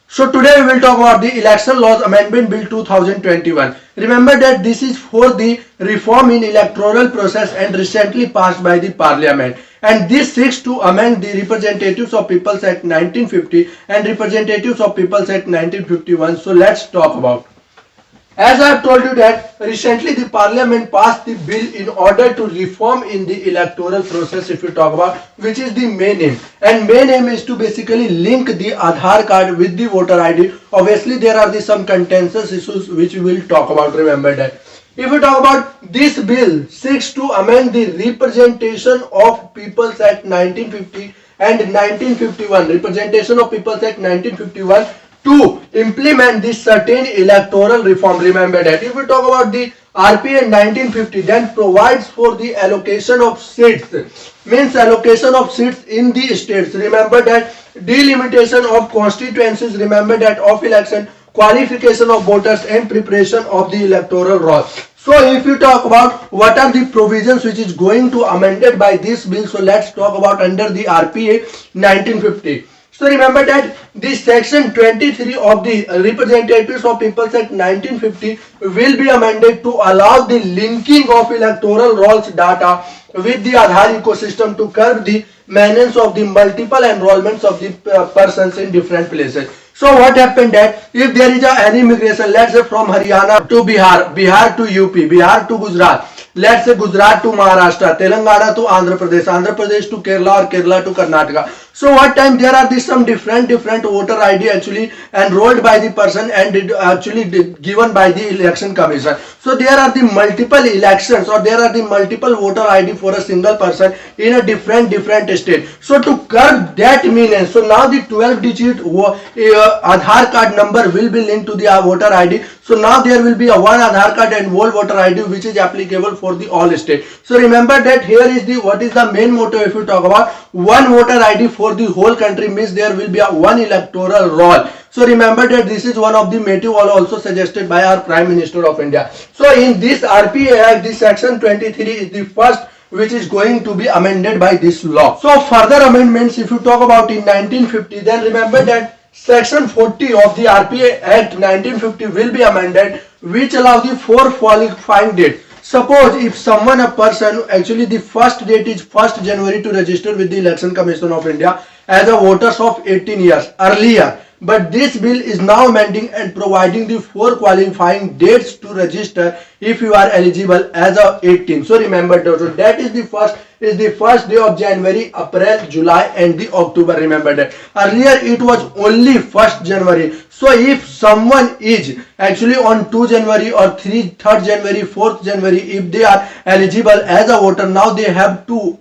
So today we will talk about the Election Laws Amendment Bill 2021. Remember that this is for the reform in electoral process and recently passed by the Parliament. And this seeks to amend the Representatives of People's Act 1950 and Representatives of People's Act 1951. So let's talk about. As I have told you that recently the Parliament passed the bill in order to reform in the electoral process, if you talk about, which is the main aim. And main aim is to basically link the Aadhaar card with the voter ID. Obviously there are some contentious issues which we will talk about, remember that. If we talk about this bill seeks to amend the Representation of People's Act 1950 and 1951, Representation of People's Act 1951, to implement this certain electoral reform. Remember that. If we talk about the RPA 1950, then provides for the allocation of seats, means allocation of seats in the states. Remember that. Delimitation of constituencies. Remember that. Of election, qualification of voters and preparation of the electoral roll. So if you talk about what are the provisions which is going to amended by this bill, so let's talk about under the RPA 1950. So remember that the section 23 of the Representatives of People's Act 1950 will be amended to allow the linking of electoral rolls data with the Aadhaar ecosystem to curb the menace of the multiple enrollments of the persons in different places. So what happened that if there is any migration, let's say from Haryana to Bihar, Bihar to UP, Bihar to Gujarat, let's say Gujarat to Maharashtra, Telangana to Andhra Pradesh to Kerala, or Kerala to Karnataka. So what time there are some different voter ID actually enrolled by the person and actually given by the election commission. So there are the multiple elections or there are the multiple voter ID for a single person in a different state. So to curb that menace, so now the 12-digit Aadhaar card number will be linked to the voter ID. So now there will be a one Aadhaar card and one voter ID which is applicable for the all state. So remember that here is the what is the main motto. If you talk about one voter ID for the whole country, means there will be a one electoral roll. So remember that this is one of the motive also suggested by our Prime Minister of India. So in this RPA Act, this section 23 is the first which is going to be amended by this law. So further amendments, if you talk about in 1950, then remember that section 40 of the RPA Act 1950 will be amended, which allow the four qualifying dates. Suppose if someone, a person, actually the first date is 1st January to register with the Election Commission of India as a voters of 18 years earlier. But this bill is now amending and providing the four qualifying dates to register if you are eligible as of 18. So remember that is the first day of January, April, July and the October. Remember that. Earlier it was only 1st January. So if someone is actually on 2 January or 3rd January, 4th January, if they are eligible as a voter, now they have to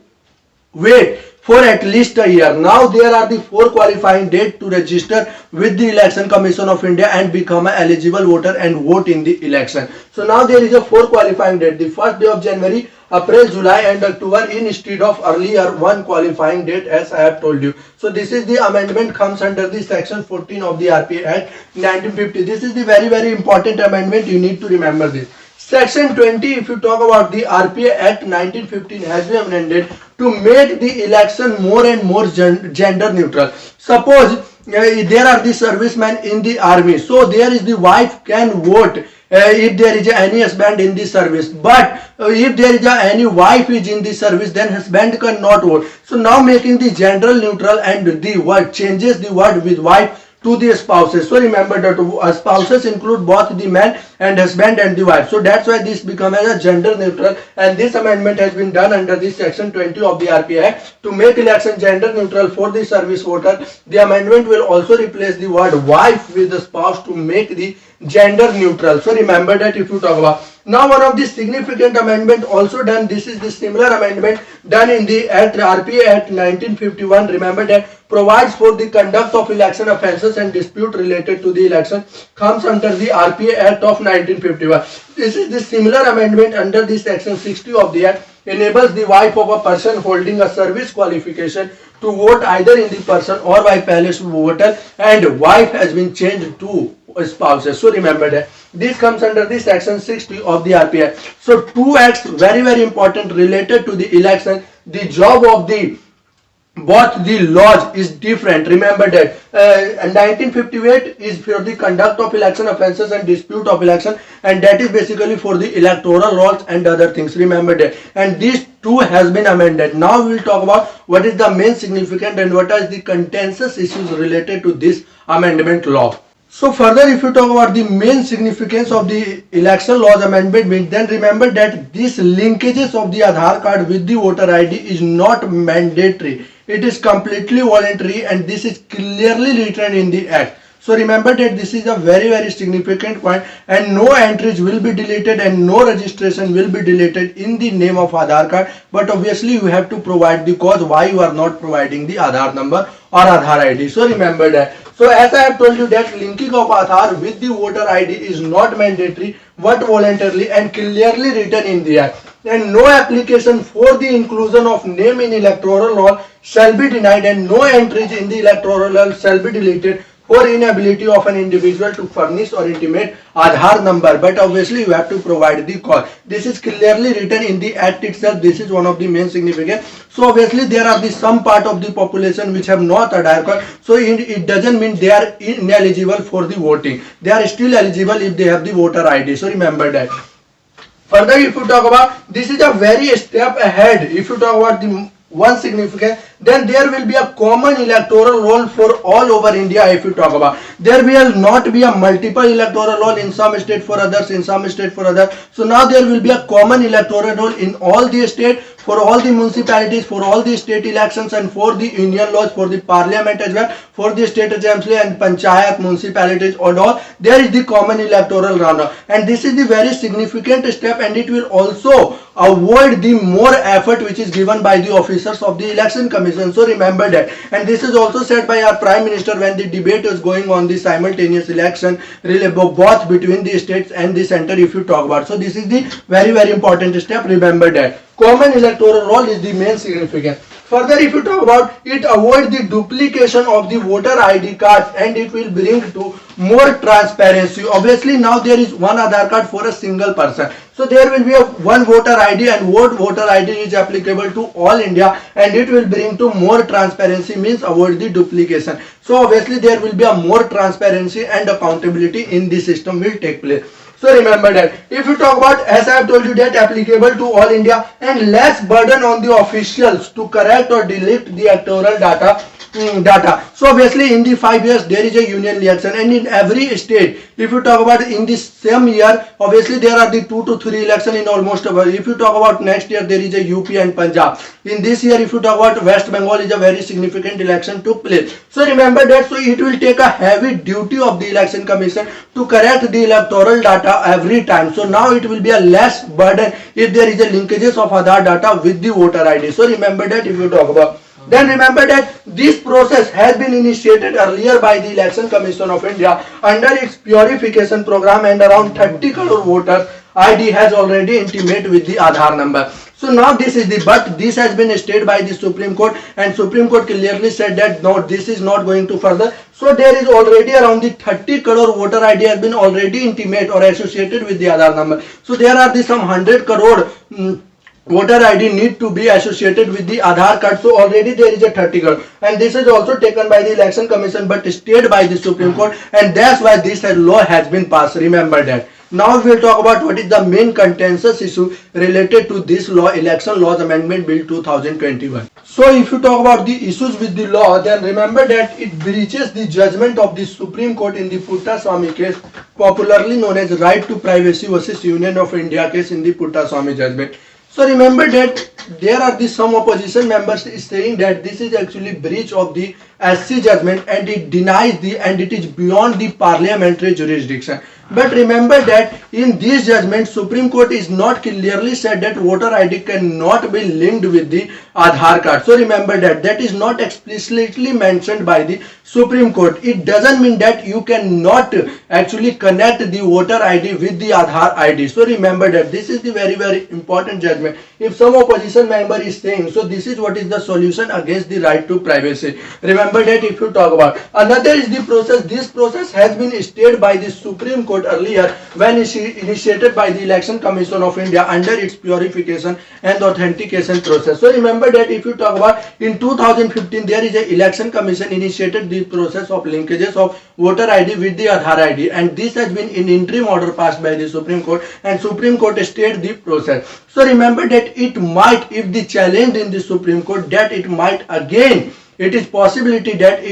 wait for at least a year. Now there are the four qualifying dates to register with the Election Commission of India and become an eligible voter and vote in the election. So now there is a four qualifying date, the first day of January, April, July and October, instead of earlier one qualifying date as I have told you. So this is the amendment comes under the section 14 of the RPA Act 1950. This is the very important amendment, you need to remember this. Section 20, if you talk about the RPA Act 1915, has been amended to make the election more and more gender neutral. Suppose there are the servicemen in the army, so there is the wife can vote if there is any husband in the service, but if there is any wife is in the service, then husband cannot vote. So now making the gender neutral and the word changes the word with wife to the spouses. So remember that spouses include both the man and husband and the wife. So that's why this becomes a gender neutral, and this amendment has been done under this section 20 of the RPA Act to make election gender neutral for the service voter. The amendment will also replace the word wife with the spouse to make the gender neutral. So remember that if you talk about. Now one of the significant amendment also done, this is the similar amendment done in the RPA Act 1951. Remember that provides for the conduct of election offences and dispute related to the election comes under the RPA Act of 1951. This is the similar amendment under the section 60 of the Act, enables the wife of a person holding a service qualification to vote either in the person or by palace voter, and wife has been changed to spouses. So remember that this comes under the section 60 of the RPA. So two acts very important related to the election, the job of the both the laws is different. Remember that 1958 is for the conduct of election offences and dispute of election, and that is basically for the electoral laws and other things. Remember that, and these two has been amended. Now we will talk about what is the main significant and what are the contentious issues related to this amendment law. So further, if you talk about the main significance of the election laws amendment bill, then remember that these linkages of the Aadhaar card with the voter ID is not mandatory. It is completely voluntary, and this is clearly written in the act. So remember that this is a very significant point, and no entries will be deleted and no registration will be deleted in the name of Aadhaar card. But obviously you have to provide the cause why you are not providing the Aadhaar number or Aadhaar ID. So remember that. So as I have told you that linking of Aadhaar with the voter ID is not mandatory but voluntarily and clearly written in the act. And no application for the inclusion of name in electoral roll shall be denied, and no entries in the electoral roll shall be deleted for inability of an individual to furnish or intimate Aadhaar number. But obviously you have to provide the cause. This is clearly written in the act itself. This is one of the main significance. So obviously there are some part of the population which have not Aadhaar card. So it doesn't mean they are ineligible for the voting. They are still eligible if they have the voter ID. So remember that. Further, if you talk about, this is a very step ahead. If you talk about the one significant, then there will be a common electoral roll for all over India. If you talk about, there will not be a multiple electoral roll in some state for others, in some state for others. So now there will be a common electoral roll in all the state, for all the municipalities, for all the state elections, and for the union laws, for the parliament as well, for the state assembly and panchayat, municipalities and all, there is the common electoral round. And this is the very significant step, and it will also avoid the more effort which is given by the officers of the election commission. So remember that. And this is also said by our prime minister when the debate is going on the simultaneous election both between the states and the center, if you talk about. So this is the very important step. Remember that common electoral roll is the main significance. Further, if you talk about, it avoid the duplication of the voter ID cards, and it will bring to more transparency. Obviously now there is one Aadhaar card for a single person. So there will be a one voter ID, and what voter ID is applicable to all India, and it will bring to more transparency, means avoid the duplication. So obviously there will be a more transparency and accountability in the system will take place. So remember that. If you talk about, as I have told you, that applicable to all India and less burden on the officials to correct or delete the electoral data. So obviously in the 5 years there is a union election, and in every state, if you talk about in this same year, obviously there are the 2 to 3 election in almost over. If you talk about next year, there is a UP and Punjab. In this year, if you talk about West Bengal, is a very significant election took place. So remember that. So it will take a heavy duty of the election commission to correct the electoral data every time. So now it will be a less burden if there is a linkages of Aadhaar data with the voter ID. So remember that. If you talk about, then remember that this process has been initiated earlier by the Election Commission of India under its purification program, and around 30 crore voters ID has already intimate with the Aadhaar number. So now this is the, but this has been stated by the Supreme Court, and Supreme Court clearly said that no, this is not going to further. So there is already around the 30 crore voter ID has been already intimate or associated with the Aadhaar number. So there are the some 100 crore voter ID need to be associated with the Aadhaar card. So already there is a 30 crore, and this is also taken by the Election Commission but stayed by the Supreme Court, and that's why this law has been passed. Remember that. Now we will talk about what is the main contentious issue related to this law, Election Laws Amendment Bill 2021. So if you talk about the issues with the law, then remember that it breaches the judgment of the Supreme Court in the Puttaswamy case, popularly known as Right to Privacy versus Union of India case in the Puttaswamy judgment. So remember that there are some opposition members saying that this is actually breach of the SC judgment, and it denies the, and it is beyond the parliamentary jurisdiction. But remember that in this judgment, Supreme Court is not clearly said that voter ID cannot be linked with the Aadhaar card. So remember that that is not explicitly mentioned by the Supreme Court. It doesn't mean that you cannot actually connect the voter ID with the Aadhaar ID. So remember that this is the very important judgment. if some opposition member is saying, so this is what is the solution against the right to privacy. Remember that if you talk about another is the process. This process has been stayed by the Supreme Court earlier when initiated by the Election Commission of India under its purification and authentication process. So remember that if you talk about in 2015 there is a Election Commission initiated the process of linkages of voter ID with the Aadhaar ID, and this has been in interim order passed by the Supreme Court, and Supreme Court stayed the process. So remember that it might, if the challenge in the Supreme Court, that it might again, it is possibility that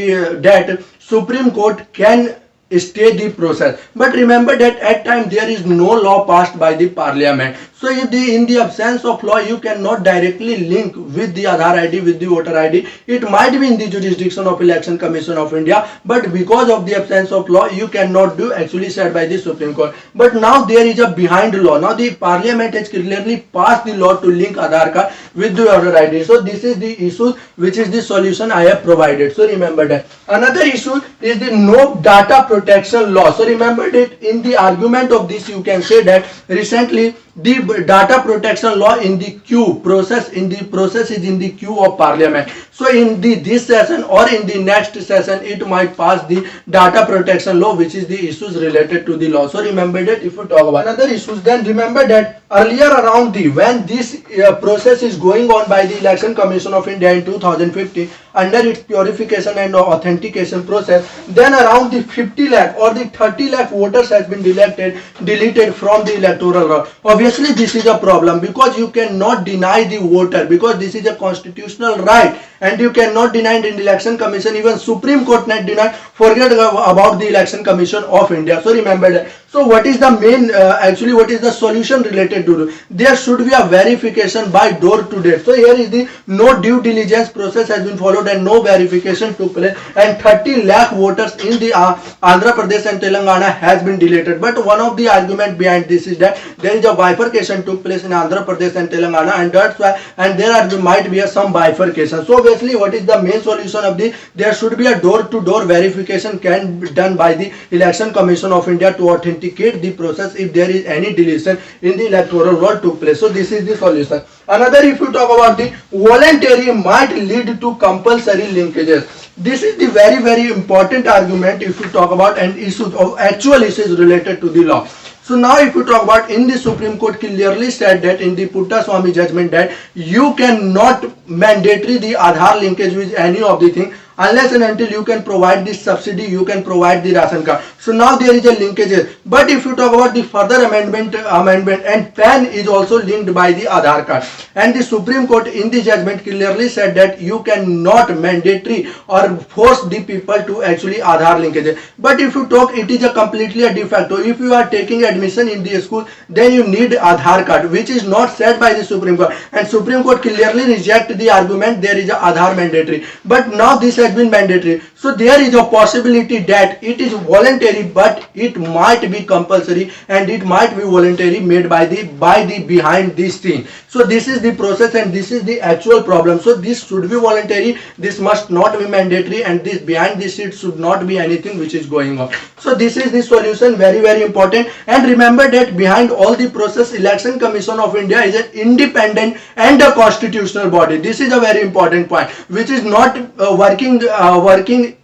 that Supreme Court can stay the process. But remember that at time there is no law passed by the Parliament. So if in the absence of law you cannot directly link with the Aadhaar ID with the voter ID, it might be in the jurisdiction of Election Commission of India, but because of the absence of law you cannot do, actually said by the Supreme Court. But now there is a behind law. Now the Parliament has clearly passed the law to link Aadhaar card with the voter ID. So this is the issue which is the solution I have provided. So remember that. Another issue is the no data protection law. So remember that in the argument of this you can say that recently the data protection law in the queue process is in the queue of Parliament. So in this session or in the next session it might pass the data protection law, which is the issues related to the law. So remember that if you talk about another issues, then remember that earlier around when this process is going on by the Election Commission of India in 2015 under its purification and authentication process, then around the 50 lakh or the 30 lakh voters has been deleted from the electoral roll. Obviously this is a problem because you cannot deny the voter, because this is a constitutional right and you cannot deny it in the Election Commission. Even Supreme Court not denied. Forget about the Election Commission of India. So remember that. So what is the main actually what is the solution related to? There should be a verification by door to door. So here is the no due diligence process has been followed and no verification took place, and 30 lakh voters in the Andhra Pradesh and Telangana has been deleted. But one of the argument behind this is that there is a bifurcation took place in Andhra Pradesh and Telangana, and that's why, and might be some bifurcation. So obviously what is the main solution of the, there should be a door to door verification can be done by the Election Commission of India to authenticate the process if there is any deletion in the electoral roll took place. So this is the solution. Another, if you talk about the voluntary might lead to compulsory linkages. This is the very important argument if you talk about and issues of actual issues related to the law. So now if you talk about in the Supreme Court clearly said that in the Puttaswamy judgment that you cannot mandatory the Aadhaar linkage with any of the thing unless and until you can provide the subsidy, you can provide the ration card. So now there is a linkage. But if you talk about the further amendment and PAN is also linked by the Aadhaar card, and the Supreme Court in the judgment clearly said that you cannot mandatory or force the people to actually Aadhaar linkage. But if you talk, it is a completely a de facto. If you are taking admission in the school, then you need Aadhaar card, which is not said by the Supreme Court, and Supreme Court clearly reject the argument there is a Aadhaar mandatory. But now this has been mandatory. So there is a possibility that it is voluntary, but it might be compulsory and it might be voluntary made by the behind this thing. So this is the process and this is the actual problem. So this should be voluntary, this must not be mandatory, and this behind this it should not be anything which is going on. So this is the solution, very important. And remember that behind all the process, Election Commission of India is an independent and a constitutional body. This is a very important point, which is not working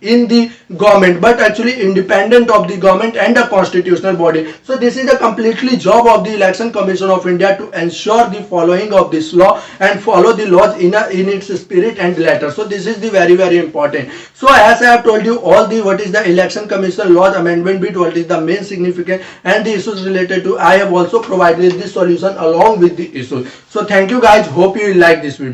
in the government, but actually independent of the government and a constitutional body. So this is a completely job of the Election Commission of India to ensure the following of this law and follow the laws in its spirit and letter. So this is the very important. So as I have told you all the what is the Election Commission laws amendment bit, what is the main significance and the issues related to, I have also provided the solution along with the issue. So thank you guys, hope you will like this video.